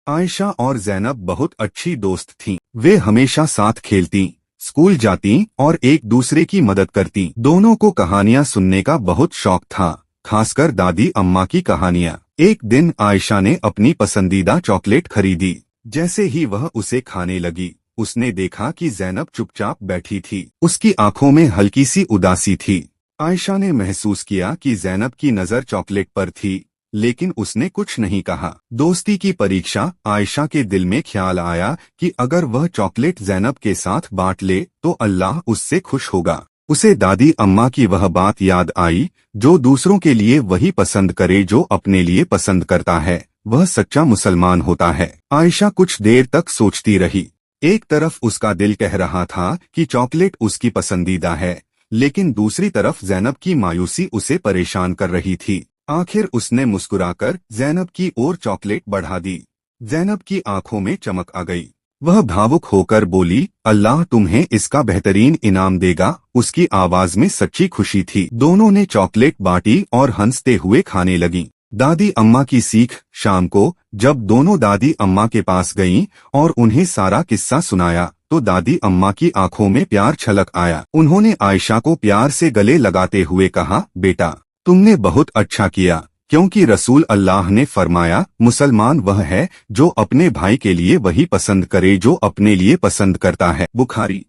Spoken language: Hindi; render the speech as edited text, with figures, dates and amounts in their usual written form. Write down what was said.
आयशा और जैनब बहुत अच्छी दोस्त थीं। वे हमेशा साथ खेलती, स्कूल जाती और एक दूसरे की मदद करती। दोनों को कहानियां सुनने का बहुत शौक था, खासकर दादी अम्मा की कहानियां। एक दिन आयशा ने अपनी पसंदीदा चॉकलेट खरीदी। जैसे ही वह उसे खाने लगी, उसने देखा कि जैनब चुपचाप बैठी थी। उसकी आंखों में हल्की सी उदासी थी। आयशा ने महसूस किया कि जैनब की नजर चॉकलेट पर थी, लेकिन उसने कुछ नहीं कहा। दोस्ती की परीक्षा। आयशा के दिल में ख्याल आया कि अगर वह चॉकलेट जैनब के साथ बांट ले तो अल्लाह उससे खुश होगा। उसे दादी अम्मा की वह बात याद आई, जो दूसरों के लिए वही पसंद करे जो अपने लिए पसंद करता है, वह सच्चा मुसलमान होता है। आयशा कुछ देर तक सोचती रही। एक तरफ उसका दिल कह रहा था कि चॉकलेट उसकी पसंदीदा है, लेकिन दूसरी तरफ जैनब की मायूसी उसे परेशान कर रही थी। आखिर उसने मुस्कुराकर जैनब की ओर चॉकलेट बढ़ा दी। जैनब की आंखों में चमक आ गई। वह भावुक होकर बोली, अल्लाह तुम्हें इसका बेहतरीन इनाम देगा। उसकी आवाज में सच्ची खुशी थी। दोनों ने चॉकलेट बांटी और हंसते हुए खाने लगीं। दादी अम्मा की सीख। शाम को जब दोनों दादी अम्मा के पास गईं और उन्हें सारा किस्सा सुनाया, तो दादी अम्मा की आंखों में प्यार छलक आया। उन्होंने आयशा को प्यार से गले लगाते हुए कहा, बेटा तुमने बहुत अच्छा किया, क्योंकि रसूल अल्लाह ने फरमाया, मुसलमान वह है जो अपने भाई के लिए वही पसंद करे जो अपने लिए पसंद करता है। बुखारी।